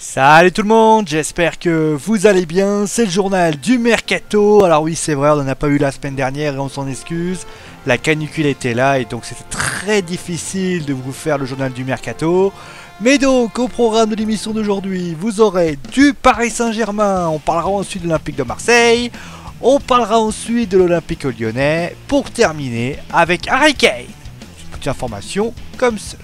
Salut tout le monde, j'espère que vous allez bien, c'est le journal du Mercato. Alors oui, c'est vrai, on n'en a pas eu la semaine dernière et on s'en excuse. La canicule était là et donc c'était très difficile de vous faire le journal du Mercato. Mais donc, au programme de l'émission d'aujourd'hui, vous aurez du Paris Saint-Germain, on parlera ensuite de l'Olympique de Marseille, on parlera ensuite de l'Olympique Lyonnais, pour terminer avec Harry Kane. Une petite information comme cela.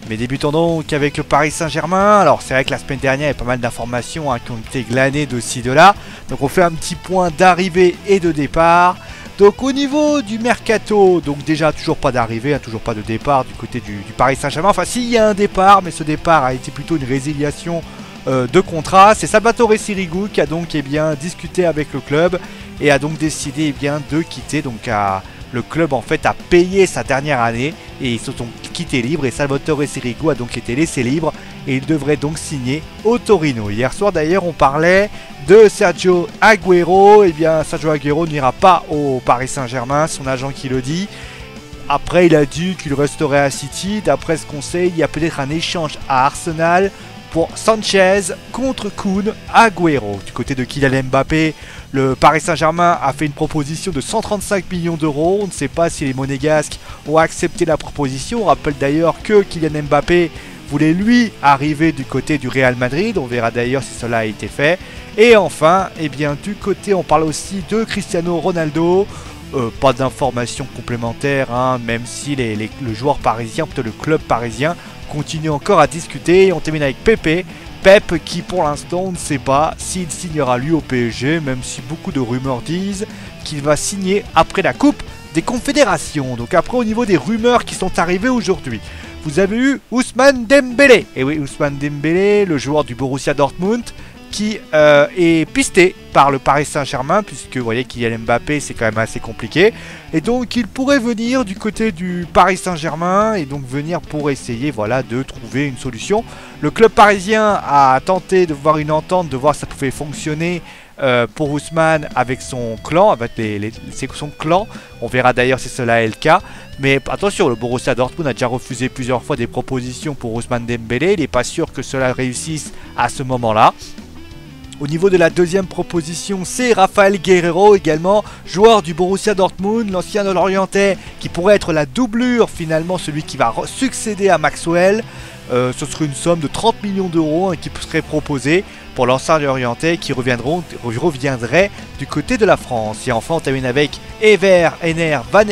Mais débutons donc avec le Paris Saint-Germain. Alors c'est vrai que la semaine dernière il y a pas mal d'informations qui ont été glanées de ci de là. Donc on fait un petit point d'arrivée et de départ. Donc au niveau du Mercato, donc déjà toujours pas d'arrivée, toujours pas de départ du côté du Paris Saint-Germain. Enfin si, il y a un départ, mais ce départ a été plutôt une résiliation de contrat. C'est Salvatore Sirigu qui a donc discuté avec le club et a donc décidé de quitter. Donc le club en fait a payé sa dernière année et ils se sont quittés libres et Salvatore Sirigu a donc été laissé libre et il devrait donc signer au Torino. Hier soir d'ailleurs on parlait de Sergio Agüero. Sergio Agüero n'ira pas au Paris Saint-Germain, son agent qui le dit. Après il a dit qu'il resterait à City. D'après ce qu'on sait, il y a peut-être un échange à Arsenal pour Sanchez contre Kun Agüero. Du côté de Kylian Mbappé, le Paris Saint-Germain a fait une proposition de 135 millions d'euros. On ne sait pas si les Monégasques ont accepté la proposition. On rappelle d'ailleurs que Kylian Mbappé voulait lui arriver du côté du Real Madrid. On verra d'ailleurs si cela a été fait. Et enfin, du côté, on parle aussi de Cristiano Ronaldo. Pas d'informations complémentaires, même si le joueur parisien, plutôt le club parisien, continue encore à discuter. Et on termine avec Pep qui pour l'instant on ne sait pas s'il signera lui au PSG, même si beaucoup de rumeurs disent qu'il va signer après la Coupe des Confédérations. Donc après au niveau des rumeurs qui sont arrivées aujourd'hui, vous avez eu Ousmane Dembélé. Et oui, Ousmane Dembélé, le joueur du Borussia Dortmund, qui est pisté par le Paris Saint-Germain, puisque vous voyez Kylian Mbappé c'est quand même assez compliqué, et donc il pourrait venir du côté du Paris Saint-Germain et donc venir pour essayer de trouver une solution. Le club parisien a tenté de voir une entente, de voir si ça pouvait fonctionner pour Ousmane avec son clan, avec son clan. On verra d'ailleurs si cela est le cas. Mais attention, le Borussia Dortmund a déjà refusé plusieurs fois des propositions pour Ousmane Dembélé. Il n'est pas sûr que cela réussisse à ce moment-là. Au niveau de la deuxième proposition, c'est Raphaël Guerreiro, également joueur du Borussia Dortmund, l'ancien de l'Orientais, qui pourrait être la doublure finalement, celui qui va succéder à Maxwell. Ce serait une somme de 30 millions d'euros qui serait proposée pour l'ancien de l'Orientais qui reviendrait du côté de la France. Et enfin on termine avec Ener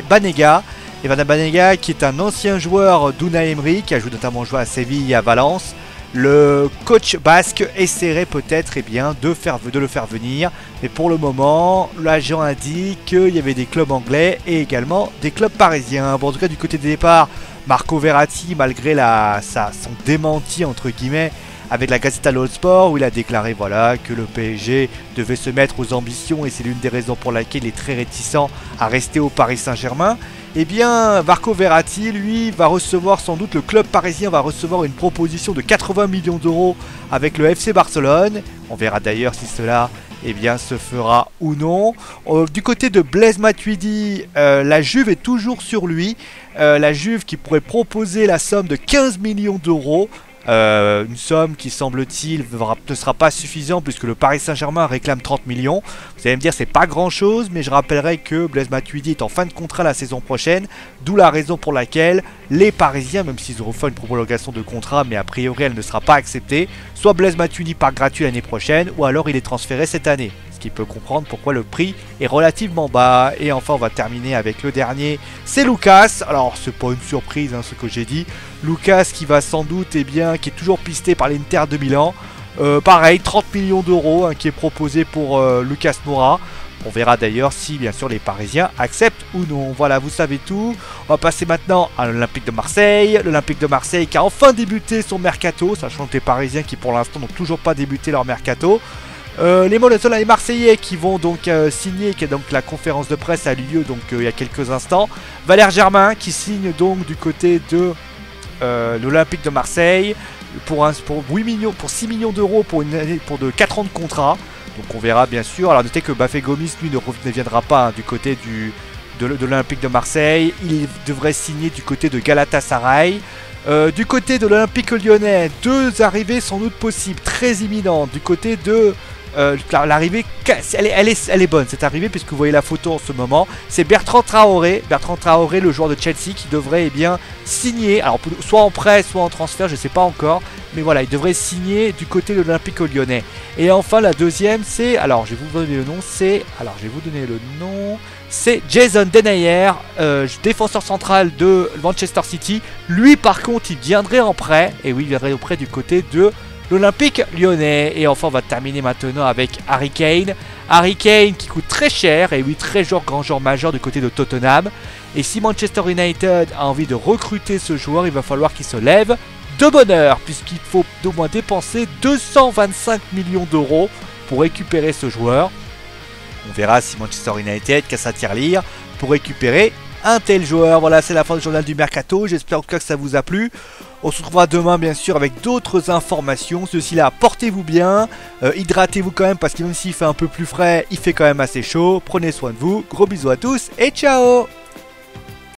Banega. Ener Banega qui est un ancien joueur d'Unai Emery, qui a notamment joué à Séville et à Valence. Le coach basque essaierait peut-être de le faire venir. Mais pour le moment, l'agent a dit qu'il y avait des clubs anglais et également des clubs parisiens. Bon, en tout cas, du côté des départs, Marco Verratti, malgré son démenti entre guillemets avec la Gazzetta dello Sport, où il a déclaré que le PSG devait se mettre aux ambitions et c'est l'une des raisons pour laquelle il est très réticent à rester au Paris Saint-Germain. Marco Verratti, lui, va recevoir sans doute, le club parisien va recevoir une proposition de 80 millions d'euros avec le FC Barcelone. On verra d'ailleurs si cela se fera ou non. Du côté de Blaise Matuidi, la Juve est toujours sur lui. La Juve qui pourrait proposer la somme de 15 millions d'euros. Une somme qui semble-t-il ne sera pas suffisante puisque le Paris Saint-Germain réclame 30 millions. Vous allez me dire c'est pas grand chose, mais je rappellerai que Blaise Matuidi est en fin de contrat la saison prochaine, d'où la raison pour laquelle les Parisiens, même s'ils auront fait une prolongation de contrat, mais a priori elle ne sera pas acceptée, soit Blaise Matuidi part gratuit l'année prochaine ou alors il est transféré cette année. Ce qui peut comprendre pourquoi le prix est relativement bas. Et enfin on va terminer avec le dernier, c'est Lucas. Alors c'est pas une surprise ce que j'ai dit. Lucas qui va sans doute qui est toujours pisté par l'Inter de Milan. Pareil, 30 millions d'euros qui est proposé pour Lucas Moura. On verra d'ailleurs si bien sûr les Parisiens acceptent ou non. Voilà, vous savez tout. On va passer maintenant à l'Olympique de Marseille. L'Olympique de Marseille qui a enfin débuté son mercato, sachant que les Parisiens qui pour l'instant n'ont toujours pas débuté leur mercato. Les Marseillais qui vont donc signer, qui est donc la conférence de presse a lieu il y a quelques instants. Valère Germain qui signe donc du côté de l'Olympique de Marseille pour 6 millions d'euros pour de 4 ans de contrat. Donc on verra bien sûr. Alors notez que Bafé Gomis lui ne viendra pas du côté de l'Olympique de Marseille. Il devrait signer du côté de Galatasaray. Du côté de l'Olympique lyonnais, 2 arrivées sans doute possibles, très imminentes. Du côté de l'arrivée, elle est bonne cette arrivée, puisque vous voyez la photo en ce moment. C'est Bertrand Traoré, le joueur de Chelsea, qui devrait bien signer, alors soit en prêt, soit en transfert, je ne sais pas encore. Mais voilà, il devrait signer du côté de l'Olympique lyonnais. Et enfin la deuxième, c'est, alors je vais vous donner le nom, c'est Jason Denayer, défenseur central de Manchester City. Lui par contre il viendrait en prêt, et oui il viendrait en prêt du côté de l'Olympique lyonnais. Et enfin on va terminer maintenant avec Harry Kane. Harry Kane qui coûte très cher, et oui très grand joueur majeur du côté de Tottenham. Et si Manchester United a envie de recruter ce joueur, il va falloir qu'il se lève de bonne heure, puisqu'il faut au moins dépenser 225 millions d'euros pour récupérer ce joueur. On verra si Manchester United casse un tirelire pour récupérer un tel joueur. Voilà, c'est la fin du journal du Mercato. J'espère en tout cas que ça vous a plu. On se retrouvera demain bien sûr avec d'autres informations. Ceci là, portez-vous bien, hydratez-vous quand même, parce que même s'il fait un peu plus frais, il fait quand même assez chaud. Prenez soin de vous, gros bisous à tous et ciao.